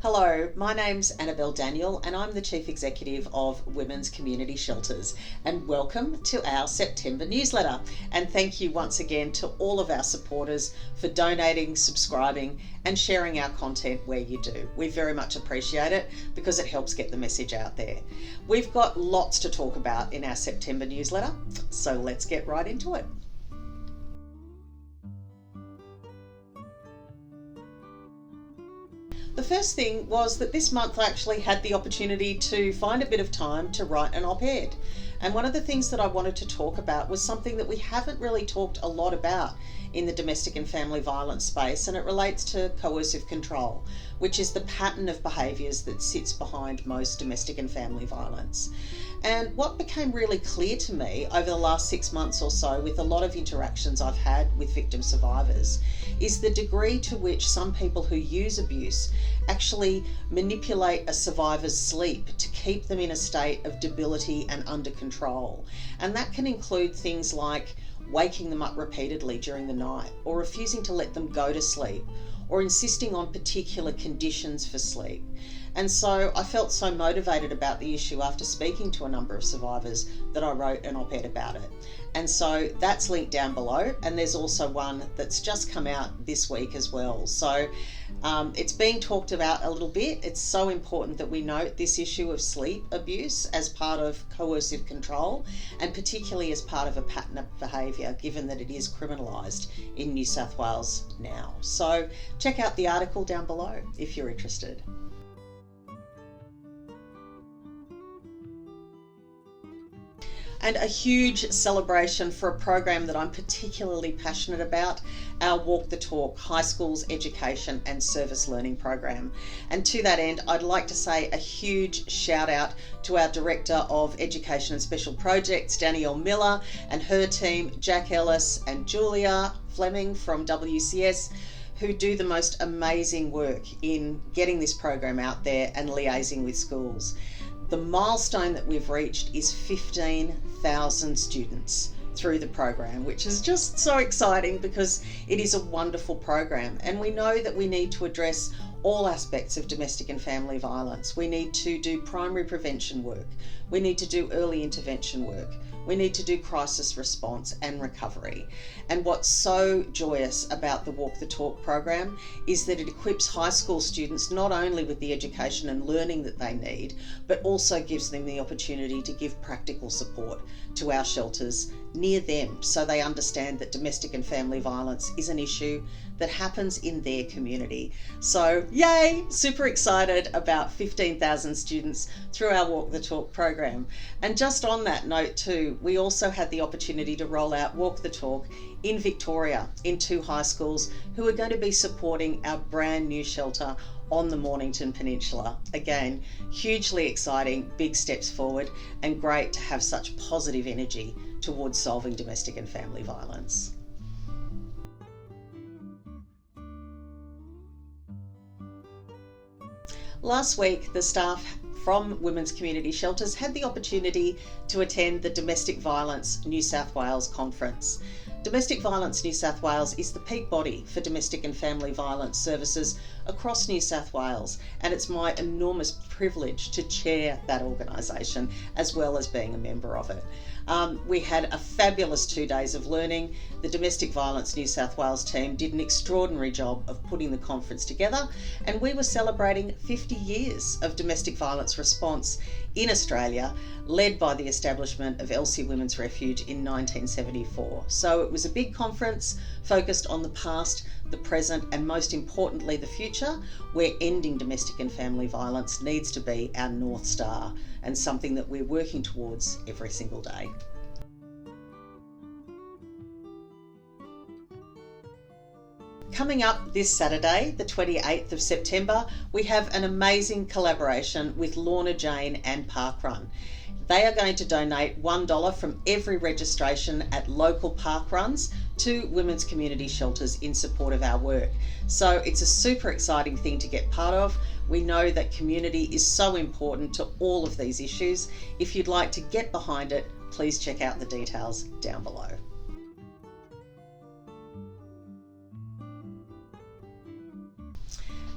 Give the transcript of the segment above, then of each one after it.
Hello, my name's Annabelle Daniel and I'm the Chief Executive of Women's Community Shelters, and welcome to our September newsletter. And thank you once again to all of our supporters for donating, subscribing and sharing our content where you do. We very much appreciate it because it helps get the message out there. We've got lots to talk about in our September newsletter, so let's get right into it. The first thing was that this month I actually had the opportunity to find a bit of time to write an op-ed. And one of the things that I wanted to talk about was something that we haven't really talked a lot about in the domestic and family violence space, and it relates to coercive control, which is the pattern of behaviours that sits behind most domestic and family violence. And what became really clear to me over the last 6 months or so with a lot of interactions I've had with victim survivors is the degree to which some people who use abuse actually manipulate a survivor's sleep to keep them in a state of debility and under control. And that can include things like waking them up repeatedly during the night, or refusing to let them go to sleep, or insisting on particular conditions for sleep. And so I felt so motivated about the issue after speaking to a number of survivors that I wrote an op-ed about it. And so that's linked down below, and there's also one that's just come out this week as well. So it's being talked about a little bit. It's so important that we note this issue of sleep abuse as part of coercive control, and particularly as part of a pattern of behaviour, given that it is criminalised in New South Wales now. So check out the article down below if you're interested. And a huge celebration for a program that I'm particularly passionate about, our Walk the Talk High Schools Education and Service Learning Program. And to that end, I'd like to say a huge shout out to our Director of Education and Special Projects, Danielle Miller, and her team, Jack Ellis and Julia Fleming from WCS, who do the most amazing work in getting this program out there and liaising with schools. The milestone that we've reached is 15,000 students through the program, which is just so exciting because it is a wonderful program. And we know that we need to address all aspects of domestic and family violence. We need to do primary prevention work. We need to do early intervention work. We need to do crisis response and recovery. And what's so joyous about the Walk the Talk program is that it equips high school students not only with the education and learning that they need, but also gives them the opportunity to give practical support to our shelters near them, so they understand that domestic and family violence is an issue that happens in their community. So yay, super excited about 15,000 students through our Walk the Talk program. And just on that note too, we also had the opportunity to roll out Walk the Talk in Victoria in 2 high schools who are going to be supporting our brand new shelter on the Mornington Peninsula. Again, hugely exciting, big steps forward, and great to have such positive energy towards solving domestic and family violence. Last week, the staff from Women's Community Shelters had the opportunity to attend the Domestic Violence New South Wales Conference. Domestic Violence New South Wales is the peak body for domestic and family violence services across New South Wales, and it's my enormous privilege to chair that organisation as well as being a member of it. We had a fabulous 2 days of learning. The Domestic Violence New South Wales team did an extraordinary job of putting the conference together, and we were celebrating 50 years of domestic violence response in Australia, led by the establishment of Elsie Women's Refuge in 1974. So it was a big conference focused on the past, the present, and most importantly, the future, where ending domestic and family violence needs to be our North Star and something that we're working towards every single day. Coming up this Saturday, the 28th of September, we have an amazing collaboration with Lorna Jane and Parkrun. They are going to donate $1 from every registration at local park runs to women's community shelters in support of our work. So it's a super exciting thing to get part of. We know that community is so important to all of these issues. If you'd like to get behind it, please check out the details down below.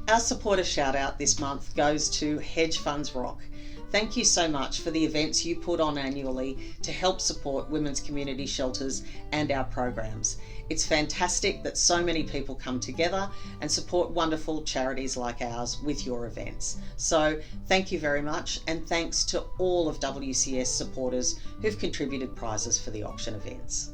Our supporter shout out this month goes to Hedge Funds Rock. Thank you so much for the events you put on annually to help support women's community shelters and our programs. It's fantastic that so many people come together and support wonderful charities like ours with your events. So thank you very much, and thanks to all of WCS supporters who've contributed prizes for the auction events.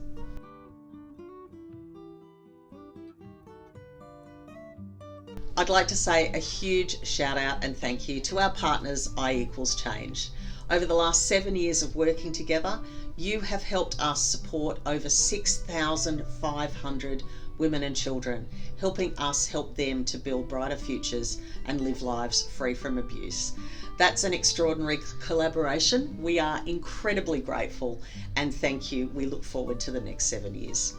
I'd like to say a huge shout out and thank you to our partners I=Change. Over the last 7 years of working together, you have helped us support over 6,500 women and children, helping us help them to build brighter futures and live lives free from abuse. That's an extraordinary collaboration. We are incredibly grateful and thank you. We look forward to the next 7 years.